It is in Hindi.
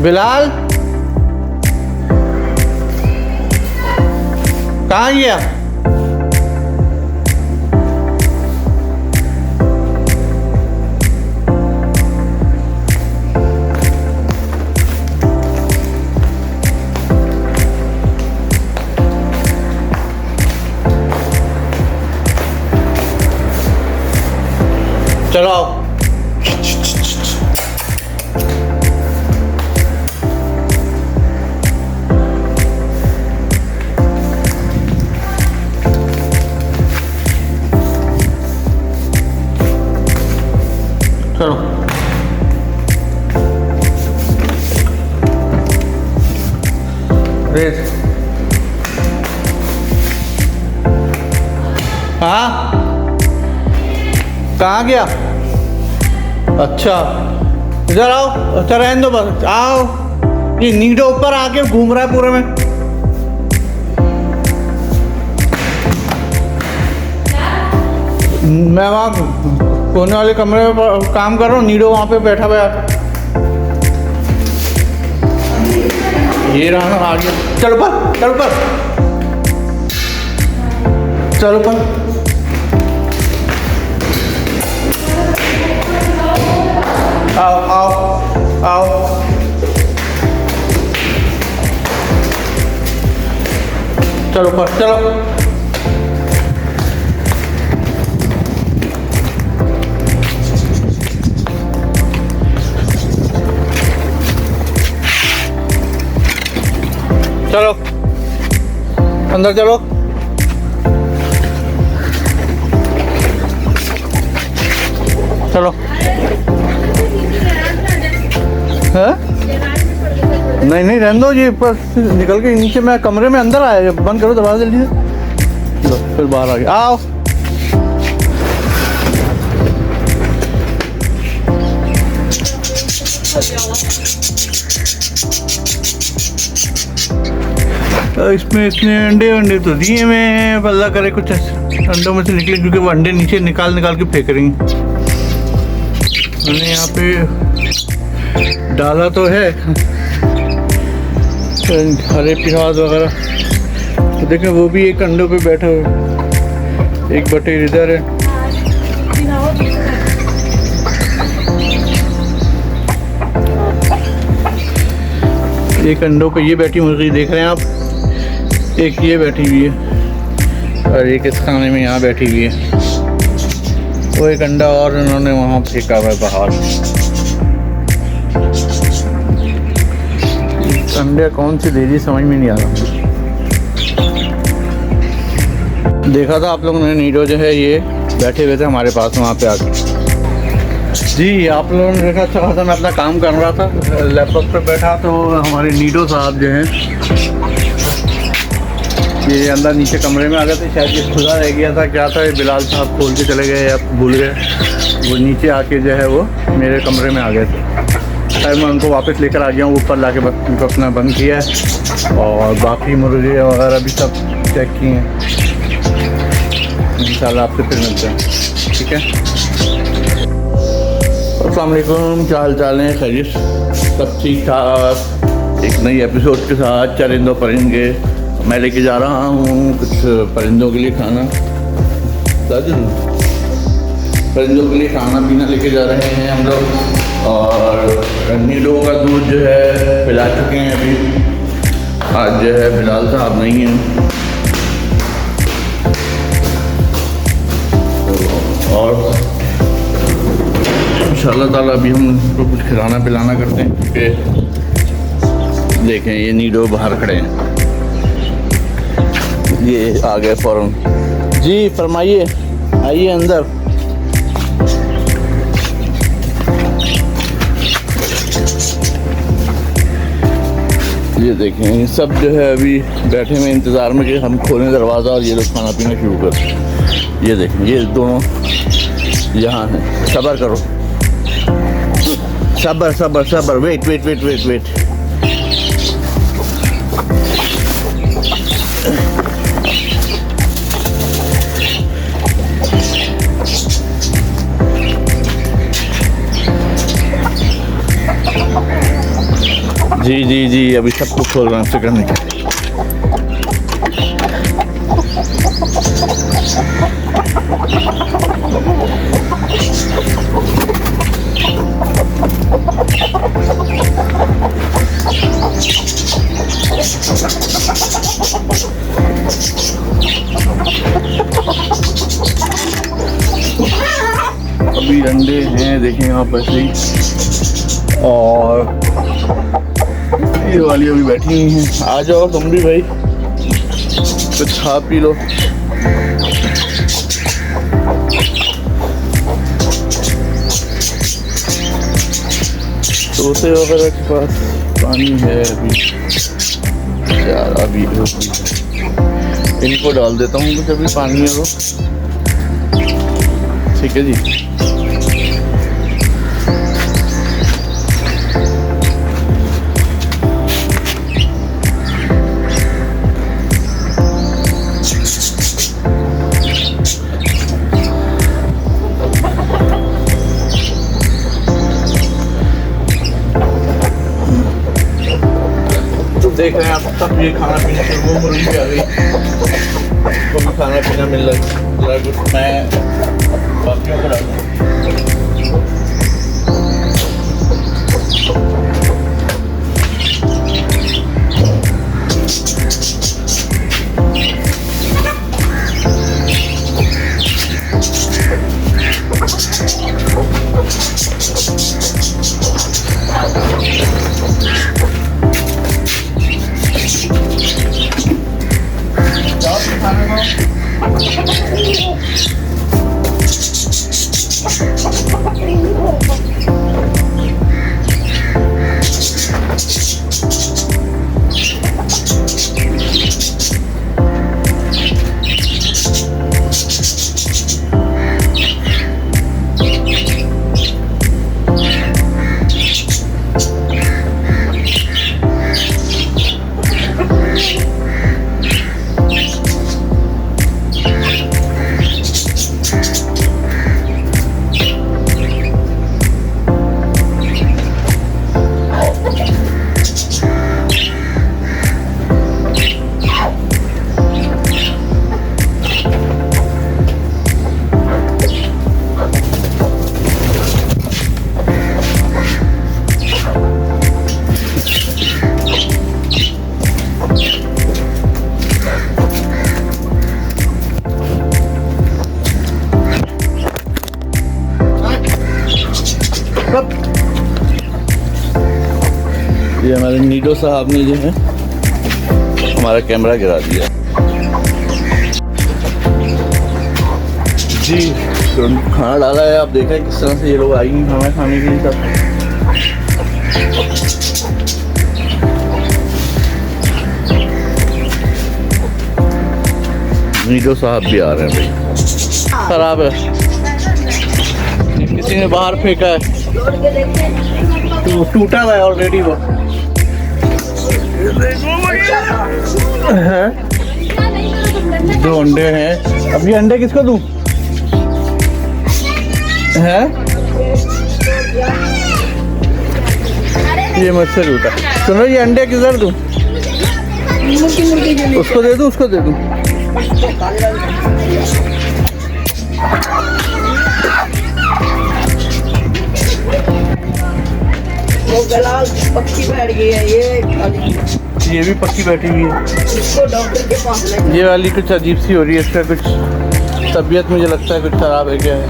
बिलाल कहाँ गया? चलो आओ। चलो रेस। हाँ कहाँ गया? अच्छा इधर आओ। अच्छा रहने दो बस, आओ। ये नीडो ऊपर आके घूम रहा है पूरे में। मैं वहाँ कोने वाले कमरे में काम कर रहा हूँ, नीडो वहाँ पे बैठा हुआ है। ये रहा ना, आ गया। चलो पर, चलो पर, चलो पर। आओ आओ आओ। चलो पर, चलो। चलो अंदर चलो। चलो है? नहीं नहीं रहने दो, ये पर निकल के नीचे मैं कमरे में अंदर आया। बंद करो दरवाजा जल्दी से। फिर बाहर आ गया। आओ इसमें इतने अंडे तो दिए मैं, अल्लाह करे कुछ अंडों में से निकले, क्योंकि वो अंडे नीचे निकाल निकाल के फेंक रही। मैंने यहाँ पे डाला तो है हरे प्याज वगैरह, तो देखें वो भी एक अंडों पे बैठा हुआ, एक बटेर इधर है। एक अंडों पे ये बैठी मुर्गी देख रहे हैं आप, एक ये बैठी हुई है और एक इस खाने में यहाँ बैठी हुई है। वो एक अंडा और उन्होंने वहाँ फेंका हुआ है बाहर। अंडे कौन सी दे दी समझ में नहीं आ रहा। देखा था आप लोगों ने, नीडो जो है ये बैठे हुए थे हमारे पास वहाँ पे आकर। जी आप लोगों ने देखा, अच्छा खासा मैं अपना काम कर रहा था, लैपटॉप पे बैठा, तो हमारे नीडो साहब जो हैं ये अंदर नीचे कमरे में आ गए थे। शायद ये खुला रह गया था, क्या था, ये बिलाल साहब खोल के चले गए या भूल गए। वो नीचे आके जो है वो मेरे कमरे में आ गए थे। खैर मैं उनको वापस लेकर आ गया हूँ, ऊपर लाके उनको अपना बंद किया है और बाकी मुर्गे वगैरह भी सब चेक किए हैं। इंशाल्लाह आपसे फिर मिलते हैं, ठीक है। अस्सलाम वालेकुम, क्या हाल चाल है? खैरियत? सब ठीक ठाक। एक नई एपिसोड के साथ चरिंदों परिंदे मैं लेके जा रहा हूँ कुछ परिंदों के लिए खाना। परिंदों के लिए खाना पीना लेके जा रहे हैं हम लोग। और नीडो का दूध जो है पिला चुके हैं अभी। आज जो है बिलाल साहब नहीं हैं, और इंशाल्लाह ताला अभी हम उनको कुछ खिलाना पिलाना करते हैं, क्योंकि देखें ये नीडो बाहर खड़े हैं। ये आ गए फ़ौरन। जी फरमाइए, आइए अंदर। ये देखें सब जो है अभी बैठे में इंतज़ार में कि हम खोलें दरवाज़ा और ये लोग खाना पीना शुरू कर। ये देखें ये दोनों यहाँ हैं। सब्र करो, सब्र सब्र सब्र, wait wait wait wait wait. जी जी जी, अभी सबको खोल रहे हैं चिकन निकल। अभी अंडे हैं देखें यहाँ पर से, और ये वाली अभी बैठी हुई हैं। आ जाओ तुम भी भाई, कुछ खा पी लो। तोते वगैरह के पास पानी है अभी यार, अभी इनको डाल देता हूँ कुछ अभी पानी है वो। ठीक है जी। देख रहे हैं आप सब, ये खाना पीना फिर वो मुर्गी भी आ गई, उसको भी खाना पीना मिल रहा है कुछ। मैं बाकियों को डालूँ। ये हमारे नीडो साहब ने जो है हमारा कैमरा गिरा दिया जी। तो खाना डाला है, आप देखें किस तरह से ये लोग आई हैं खाना खाने के लिए सब। नीडो साहब भी आ रहे हैं भाई। खराब है, किसी ने बाहर फेंका है, टूटा हुआ है ऑलरेडी वो। दो अंडे हैं, अब ये अंडे किसको दूं? हैं? ये मुझसे टूटा। सुनो, ये अंडे किधर दूं? उसको दे दूं, उसको दे दूं? वो गला पक्की बैठ गई है, ये भी पक्की बैठी हुई है। इसको डॉक्टर के पास ले। ये वाली कुछ अजीब सी हो रही है, इसका कुछ तबीयत मुझे लगता है कुछ खराब है क्या है।